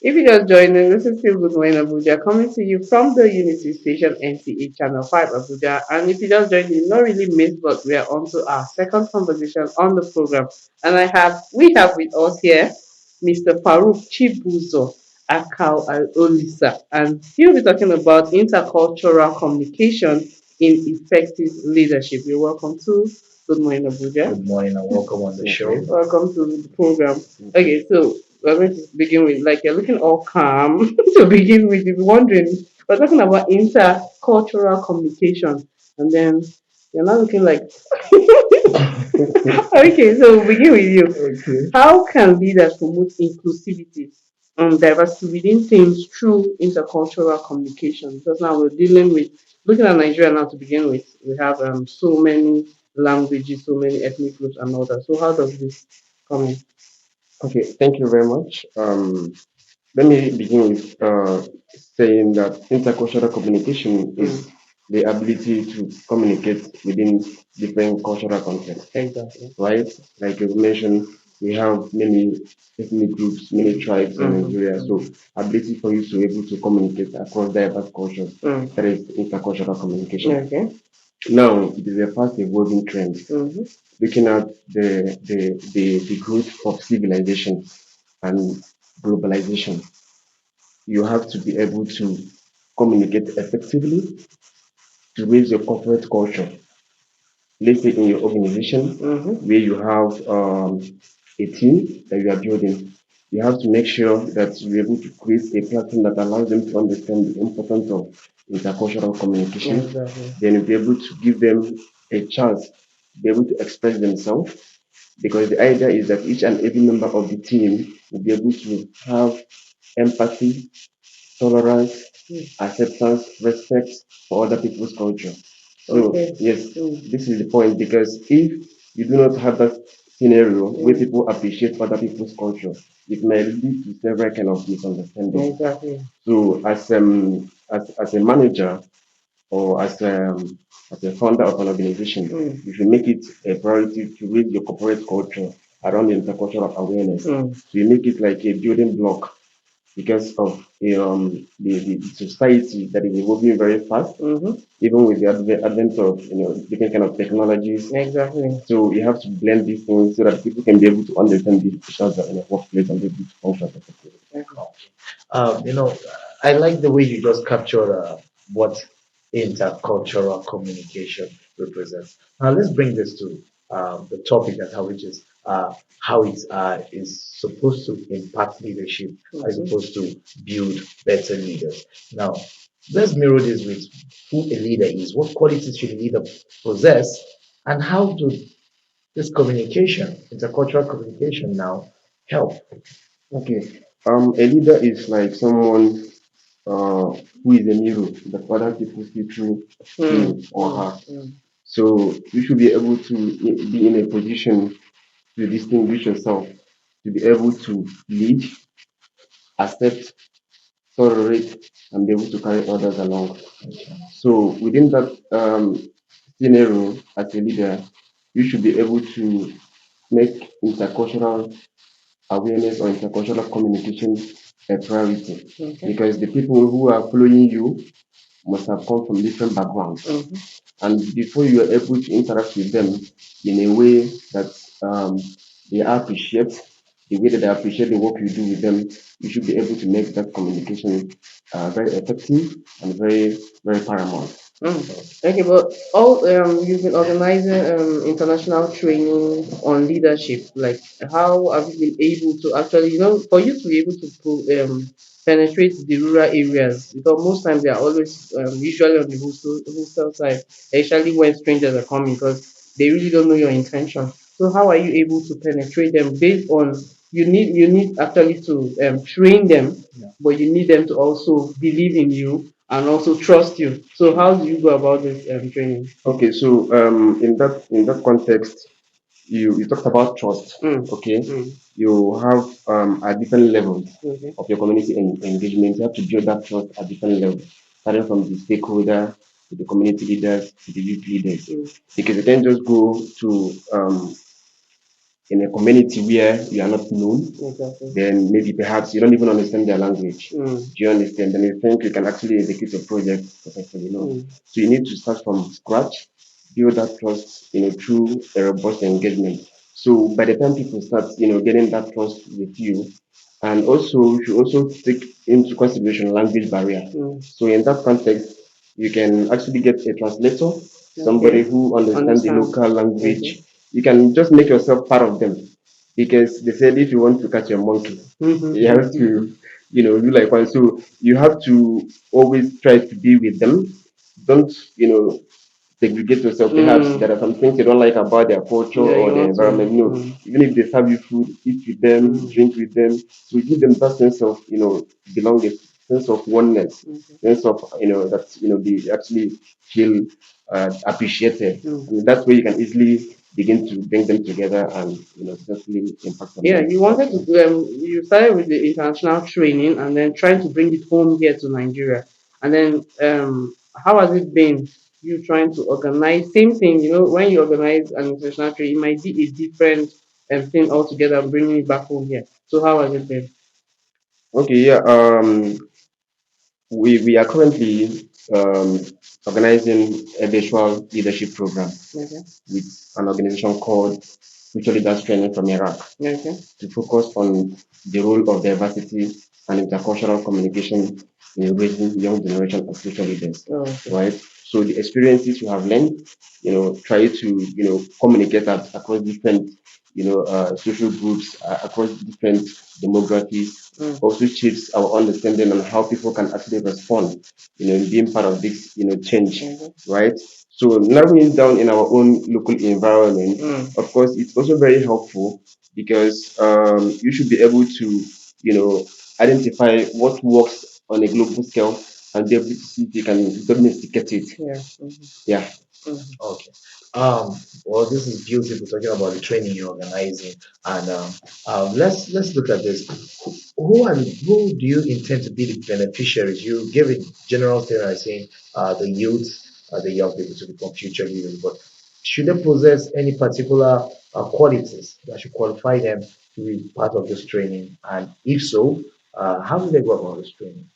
If you just joined in, this is still Good Morning Abuja coming to you from the Unity Station NTA Channel 5 Abuja. And if you just joined in, not really missed, but we are on to our second conversation on the program. And we have with us here Mr. Farouk Chibuzo Akau Olisa. And he'll be talking about intercultural communication in effective leadership. You're welcome to Good Morning Abuja. Good morning and welcome on the Okay, show. welcome to the program. Okay, so we're going to begin with like you're looking all calm to begin with. If you're wondering, we're talking about intercultural communication, and then you're not looking like okay. So we'll begin with you. Okay. How can leaders promote inclusivity and diversity within teams through intercultural communication? Because now we're dealing with looking at Nigeria now to begin with. We have so many languages, so many ethnic groups, and all that. So how does this come in? Okay, thank you very much. Let me begin with saying that intercultural communication Mm, is the ability to communicate within different cultural contexts, exactly. right? Like you mentioned, we have many ethnic groups, many tribes in Nigeria. So, Mm-hmm. ability for you to be able to communicate across diverse cultures, that is intercultural communication. Okay. Now, it is a fast evolving trend Mm-hmm. looking at the growth of civilization and globalization. You have to be able to communicate effectively to raise your corporate culture. Let's say in your organization Mm-hmm. where you have a team that you are building, you have to make sure that you're able to create a platform that allows them to understand the importance of intercultural communication. Exactly. Then you'll be able to give them a chance to be able to express themselves because the idea is that each and every member of the team will be able to have empathy, tolerance, acceptance, respect for other people's culture. So, Okay. yes, Mm. this is the point because if you do not have that scenario where people appreciate other people's culture, it may lead to several kind of misunderstanding. Exactly. So, as a manager or as a founder of an organization, Mm. you should make it a priority to raise your corporate culture around intercultural awareness. Mm. So you make it like a building block because of the society that is evolving very fast, Mm-hmm. even with the advent of different kind of technologies. Exactly. So you have to blend these things so that people can be able to understand each other in a workplace and be able to function effectively. Okay. Um, you know, I like the way you just captured what intercultural communication represents. Now let's bring this to the topic at how which is how it is supposed to impact leadership as Mm-hmm. opposed to build better leaders. Now let's mirror this with who a leader is, what qualities should a leader possess, and how do this communication, intercultural communication now help. Okay. A leader is like someone who is a mirror that other people see through him or her. Mm. So you should be able to be in a position to distinguish yourself, to be able to lead, accept, tolerate, and be able to carry others along. So within that scenario, as a leader, you should be able to make intercultural awareness or intercultural communication a priority Okay. because the people who are following you must have come from different backgrounds. Mm-hmm. And before you are able to interact with them in a way that they appreciate, the way that they appreciate the work you do with them, you should be able to make that communication very effective and very paramount. Mm. Okay, but all you've been organizing international training on leadership. Like, how have you been able to actually, for you to be able to penetrate the rural areas? Because most times they are always usually on the hostel side, especially when strangers are coming, because they really don't know your intention. So how are you able to penetrate them based on you need actually to train them, Yeah. but you need them to also believe in you and also trust you. So how do you go about this training? Okay, so in that context, you talked about trust. Mm. Okay, Mm. you have at different levels Okay. of your community engagement. You have to build that trust at different levels, starting from the stakeholder to the community leaders to the youth leaders. Mm. Because you can't just go to in a community where you are not known, Exactly. then maybe perhaps you don't even understand their language. Mm. Do you understand? Then you think you can actually execute a project successfully. No. Mm. So you need to start from scratch, build that trust, through a robust engagement. So by the time people start, getting that trust with you, and also you should also take into consideration language barrier. Mm. So in that context, you can actually get a translator, somebody Okay. who understands the Understand. local Okay. language. You can just make yourself part of them, because they said if you want to catch a monkey, you have Mm-hmm. to, do like one. So you have to always try to be with them. Don't, segregate yourself. Perhaps Mm. there are some things you don't like about their culture Yeah, or you the want to. environment. Even if they serve you food, eat with them, Mm. drink with them. So give them that sense of, belonging, sense of oneness, Okay. sense of, that, they actually feel appreciated. Mm. And that's where you can easily begin to bring them together and, successfully impact on Yeah, them. you wanted to. You started with the international training, and then trying to bring it home here to Nigeria. And then, how has it been? You trying to organize same thing. You know, when you organize an international training, it might be a different thing altogether, bringing it back home here. So how has it been? Okay, yeah. We are currently organizing a virtual leadership program Okay. with an organization called Future Leaders Training from Iraq, Okay. to focus on the role of diversity and intercultural communication in raising young generation of future leaders. Oh, okay. Right. So the experiences you have learned, try to communicate that across different social groups, across different demographies. Mm. Also shapes our understanding on how people can actually respond, in being part of this, change, Okay. right? So narrowing down in our own local environment, Mm. of course, it's also very helpful, because you should be able to, identify what works on a global scale and be able to see if you can domesticate it. Yeah. Mm-hmm. Yeah. Mm-hmm. Okay. Well, this is beautiful talking about the training you're organizing, and let's look at this. Who do you intend to be the beneficiaries? You gave a general statement saying the youth, the young people to become future leaders, but should they possess any particular qualities that should qualify them to be part of this training? And if so, how do they go about this training?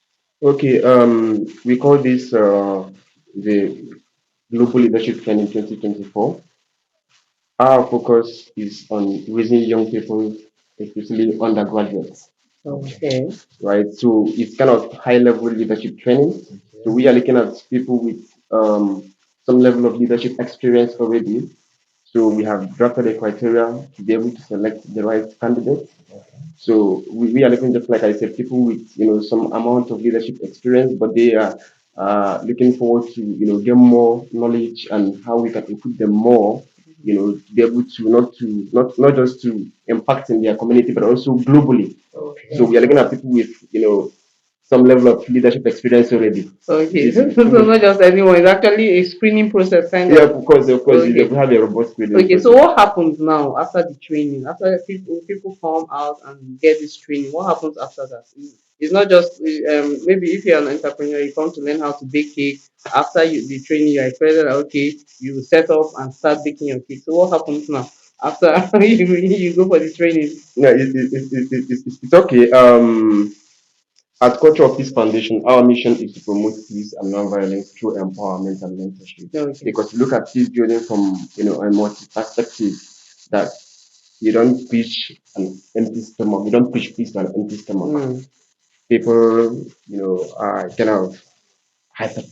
Okay. We call this the Global Leadership Training 2024. Our focus is on raising young people, especially undergraduates, Okay. Okay. right? So it's kind of high level leadership training. So Okay. we are looking at people with some level of leadership experience already. So we have drafted a criteria to be able to select the right candidate. So we are looking, just like I said, people with some amount of leadership experience, but they are looking forward to get more knowledge and how we can equip them more, to be able to not just to impact in their community, but also globally. So Okay. we are looking at people with some level of leadership experience already. Okay. This is So not just anyone. It's actually a screening process, kind yeah, of. of course, we Okay. have a robust screening Okay, so process. what happens now after the training? After people come out and get this training, what happens after that? It's not just maybe if you're an entrepreneur, you come to learn how to bake cake. After the training, you're expected that okay, you set up and start baking your cake. So what happens now after you go for the training? Yeah, it's okay. At Culture of Peace Foundation, our mission is to promote peace and nonviolence through empowerment and mentorship. Okay. Because we look at peace building from a multi perspective, that you don't preach an empty stomach. You don't preach peace to an empty stomach. Mm. People, are kind of hyper.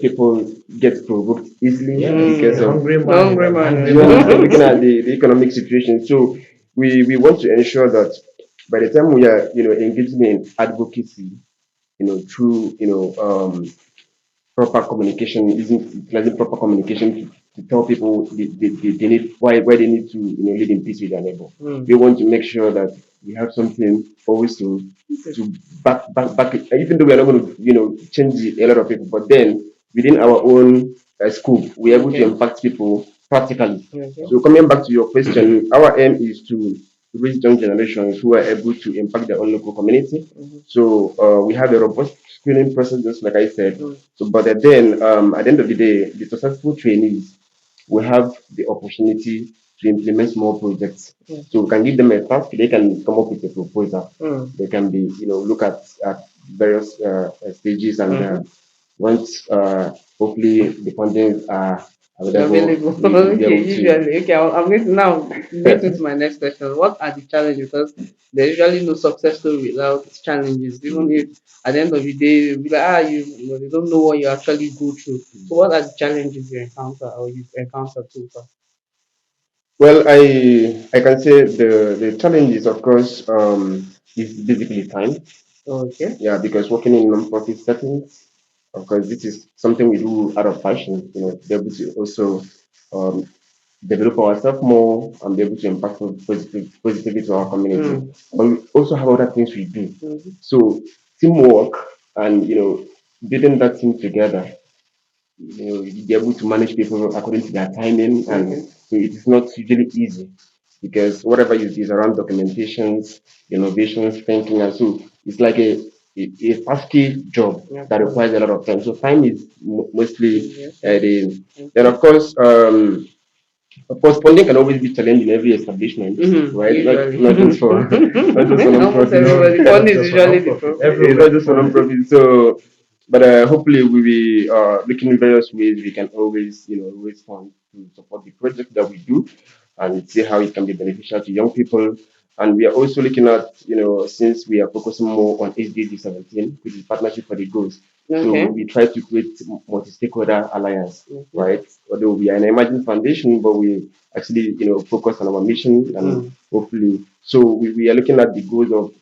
People get provoked easily Yes, because a Mm. of, hungry man in Hungry an man. angry you understand, looking land. at the economic situation. So we want to ensure that by the time we are engaging in advocacy, through proper communication, utilizing proper communication to tell people they need why they need to live in peace with their neighbor. Mm. We want to make sure that we have something always to back it, even though we are not going to change a lot of people, but then within our own scope, we're able to Okay. impact people practically. Okay. So coming back to your question, our aim is to raise young generations who are able to impact their own local community. Mhm. So we have a robust screening process, just like I said. Mm. So, but then at the end of the day, the successful trainees will have the opportunity to implement more projects. Yeah. So we can give them a task, they can come up with a proposal. Mm. They can be, look at various stages, and Mm-hmm. once hopefully the fundings are available, Available. we will be Okay, able to. usually. Okay, I'm going to now lead into my next question. What are the challenges? Because there's usually no success story without challenges. Even if at the end of the day, you'll be like, you don't know what you actually go through. So, what are the challenges you encounter or you've encountered so far? Well, I can say the challenge is, of course, is basically time. Okay. Yeah, because working in non-profit settings, of course, this is something we do out of passion. To be able to also um, develop ourselves more and be able to impact positively to our community. Mm. But we also have other things we do. Mm-hmm. So teamwork and building that team together, you be able to manage people according to their timing, and Okay. so it is not usually easy because whatever you do is around documentations, innovations, thinking, and so it's like a fast job Yeah. that requires a lot of time. So time is mostly Yes. then Okay. of course, funding can always be challenged in every establishment, Mm-hmm. right? Not Usually. not just for not just for Almost non-profit. everybody. Not Fun is just for usually the non-profit, problem. It's everywhere. not just for non-profit. So, but hopefully we will be looking in various ways we can always, always fund to support the project that we do and see how it can be beneficial to young people. And we are also looking at, since we are focusing more on SDG 17, which is Partnership for the Goals. So Okay. we try to create multi-stakeholder alliance, Mm-hmm. right? Although we are an emerging foundation, but we actually, focus on our mission and Mm. hopefully. So we are looking at the goals of,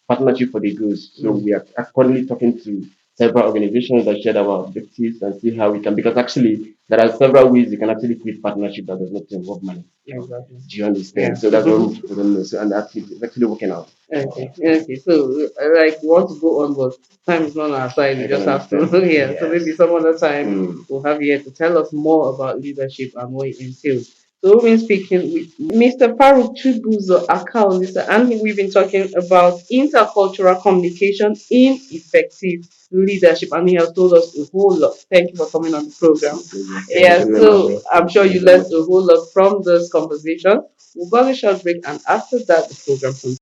partnership for the goals. So Mm. we are currently talking to several organizations that share our objectives and see how we can, because actually there are several ways you can actually create partnership that does not involve money. Exactly. Do you understand? Yeah. So that's what most people don't know. So and actually it's actually working out. Okay, okay. So, like, we want to go on, but time is not on our side. We I can just have to, understand. yeah. So maybe some other time Mm. we'll have you here to tell us more about leadership and what it entails. So we've been speaking with Mr. Faruk Chubuzo Akaolisa, and we've been talking about intercultural communication in effective leadership, and he has told us a whole lot. Thank you for coming on the program. Thank Yeah, Thank you you very for much. so having I'm me. sure Thank you you very learned much. a whole lot from this conversation. We'll go on a short break, and after that, the program continues.